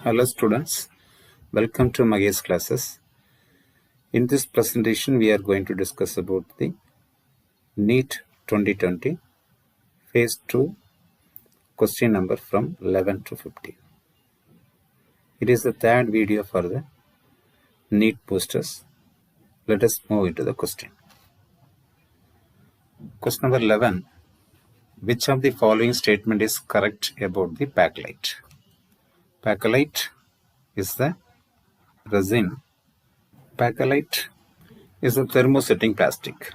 Hello students, welcome to MAGESH classes. In this presentation we are going to discuss about the NEET 2020 phase 2 question number from 11 to 50. It is the third video for the NEET boosters. Let us move into the question. Question number 11. Which of the following statement is correct about the bakelite? Bakelite is the resin. Bakelite is a thermosetting plastic,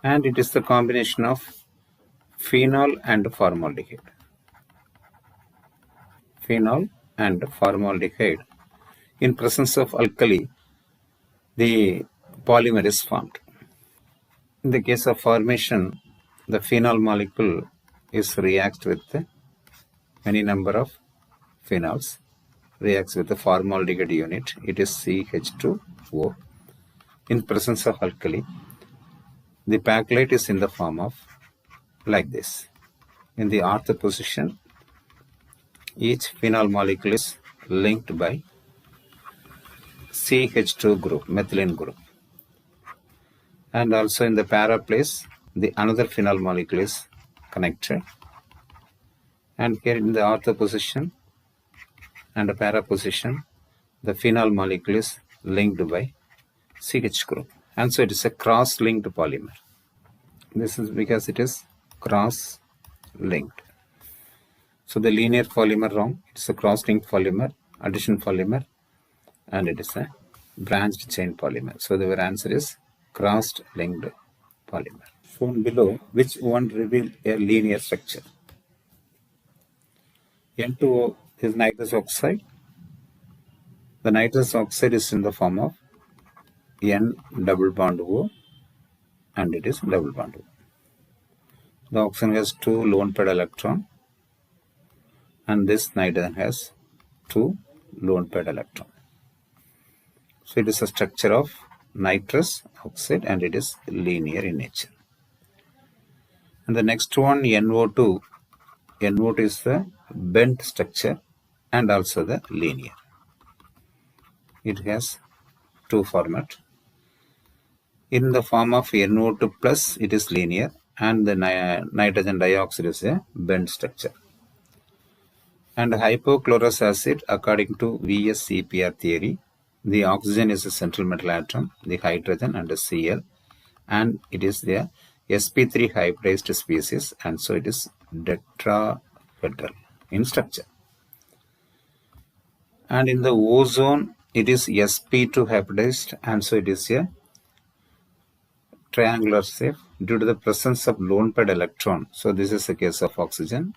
and it is the combination of phenol and formaldehyde. Phenol and formaldehyde. In presence of alkali, the polymer is formed. In the case of formation, the phenol molecule is reacts with any number of phenols, reacts with the formaldehyde unit. It is CH2O. In presence of alkali, the bakelite is in the form of like this. In the ortho position, each phenol molecule is linked by CH2 group, methylene group. And also in the para place, the another phenol molecule is connected. And here in the ortho position and the para position, the phenol molecule is linked by CH group. And so it is a cross-linked polymer. This is because it is cross-linked. So the linear polymer wrong, it's a cross-linked polymer, addition polymer, and it is a branched chain polymer. So the answer is cross-linked polymer. Shown below, which one reveal a linear structure? N2O is nitrous oxide. The nitrous oxide is in the form of N double bond O, and it is double bond O. The oxygen has 2 lone paired electron, and this nitrogen has 2 lone paired electron. So it is a structure of nitrous oxide, and it is linear in nature. And the next one, NO2. NO2 is the bent structure and also the linear. It has 2 format. In the form of NO2 plus, it is linear, and the nitrogen dioxide is a bent structure. And hypochlorous acid, according to VSCPR theory, the oxygen is a central metal atom, the hydrogen and the Cl, and it is the sp3 hybridized species, and so it is tetrahedral in structure. And in the ozone, it is sp2 hybridized, and so it is a triangular shape due to the presence of lone paired electron. So this is the case of oxygen,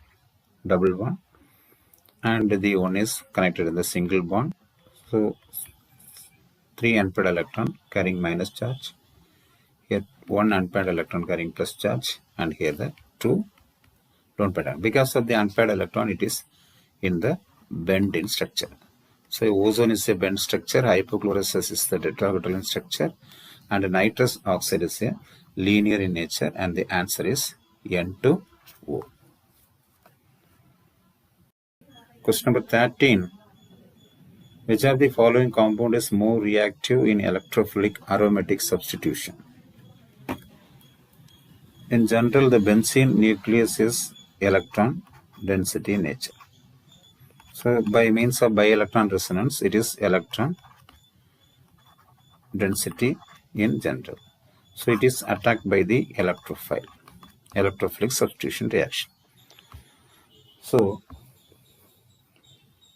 double bond, and the one is connected in the single bond. So 3 unpaired electron carrying minus charge, here 1 unpaired electron carrying plus charge, and here the 2 lone paired electron. Because of the unpaired electron, it is in the bend in structure. So ozone is a bent structure, hypochlorous acid is the tetrahedral in structure, and nitrous oxide is a linear in nature, and the answer is N2O. Question number 13. Which of the following compound is more reactive in electrophilic aromatic substitution? In general, the benzene nucleus is electron density in nature. So by means of bi-electron resonance, it is electron density in general. So it is attacked by the electrophilic substitution reaction. So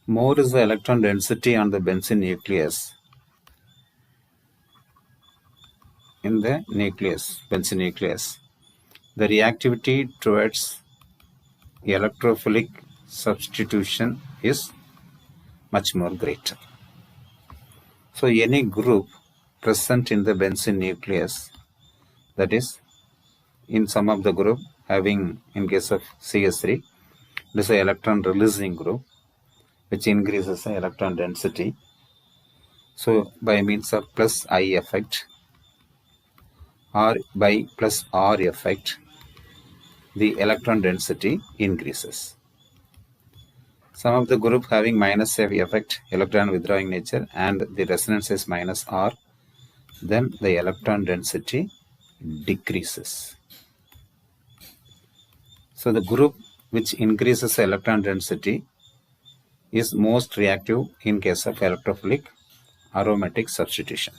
more is the electron density on the benzene nucleus. In the benzene nucleus, the reactivity towards electrophilic substitution is much more greater. So any group present in the benzene nucleus, that is in some of the group having, in case of CS3, this is an electron releasing group, which increases the electron density. So by means of plus I effect or by plus R effect, the electron density increases. Some of the group having minus of effect, electron withdrawing nature, and the resonance is minus R, then the electron density decreases. So the group which increases electron density is most reactive in case of electrophilic aromatic substitution.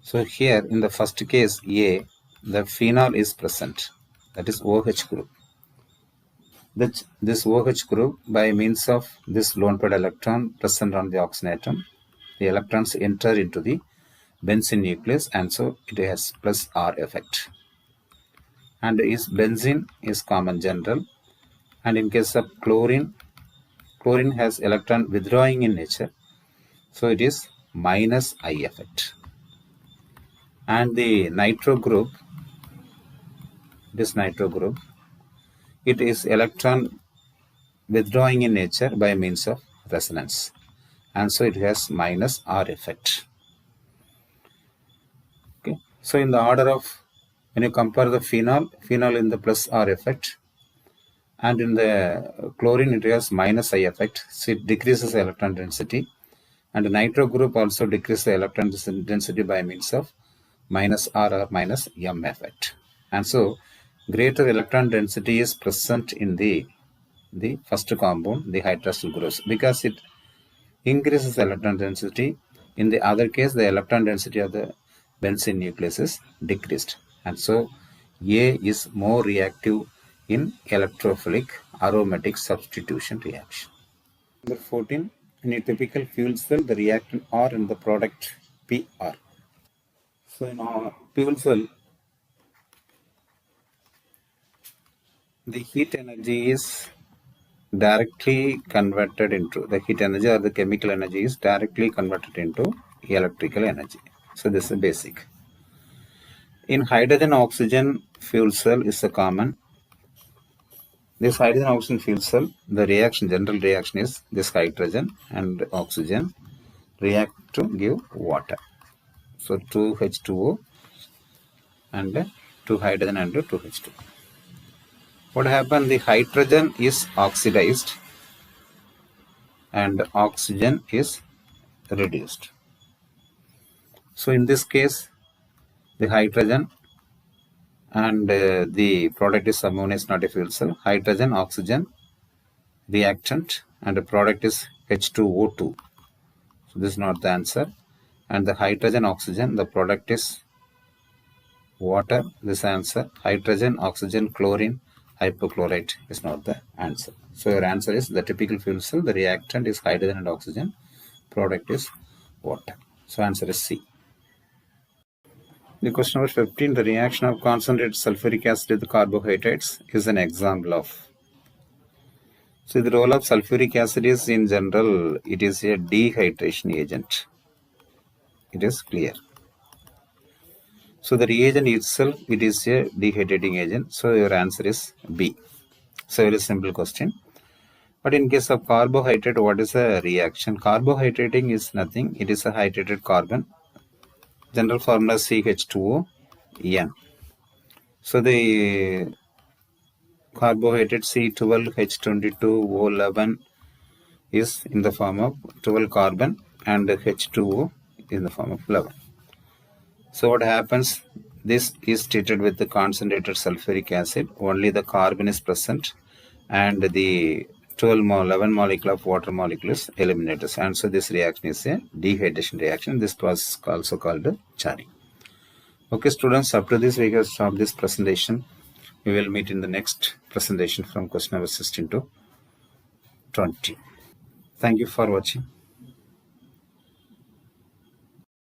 So here in the first case A, the phenol is present, that is OH group. This OH group, by means of this lone paired electron present on the oxygen atom, the electrons enter into the benzene nucleus, and so it has plus R effect. And is benzene is common general, and in case of chlorine has electron withdrawing in nature, so it is minus I effect. And the nitro group, this nitro group, it is electron withdrawing in nature by means of resonance, and so it has minus R effect. Okay, so in the order of, when you compare the phenol in the plus R effect, and in the chlorine it has minus I effect, so it decreases the electron density, and the nitro group also decreases the electron density by means of minus R or minus M effect. And so greater electron density is present in the first compound, the hydroxyl groups, because it increases electron density. In the other case, the electron density of the benzene nucleus is decreased, and so A is more reactive in electrophilic aromatic substitution reaction. Number 14, in a typical fuel cell, the reactant R and the product PR. So in our fuel cell, the heat energy is directly converted into, the heat energy or the chemical energy is directly converted into electrical energy. So this is basic. In hydrogen oxygen fuel cell is a common. This hydrogen oxygen fuel cell, the reaction, general reaction is this hydrogen and oxygen react to give water. So 2H2O and 2 hydrogen and 2H2. What happened? The hydrogen is oxidized and oxygen is reduced. So in this case, the hydrogen and the product is ammonia, is not a fuel cell. Hydrogen, oxygen, reactant, and the product is H2O2. So this is not the answer. And the hydrogen, oxygen, the product is water. This answer. Hydrogen, oxygen, chlorine, hypochlorite is not the answer. So your answer is the typical fuel cell. The reactant is hydrogen and oxygen. Product is water. So answer is C. The question number 15, the reaction of concentrated sulfuric acid with carbohydrates is an example of. So the role of sulfuric acid is, in general, it is a dehydration agent. It is clear. So the reagent itself, it is a dehydrating agent. So your answer is B. So very simple question. But in case of carbohydrate, what is a reaction? Carbohydrating is nothing. It is a hydrated carbon. General formula CH2O(N). So the carbohydrate C12H22O11 is in the form of 12 carbon and H2O in the form of 11. So what happens? This is treated with the concentrated sulfuric acid. Only the carbon is present and the 11 molecule of water molecule is eliminated. And so this reaction is a dehydration reaction. This was also called charring. Okay, students, up to this we have stopped this presentation. We will meet in the next presentation from question number 16 to 20. Thank you for watching.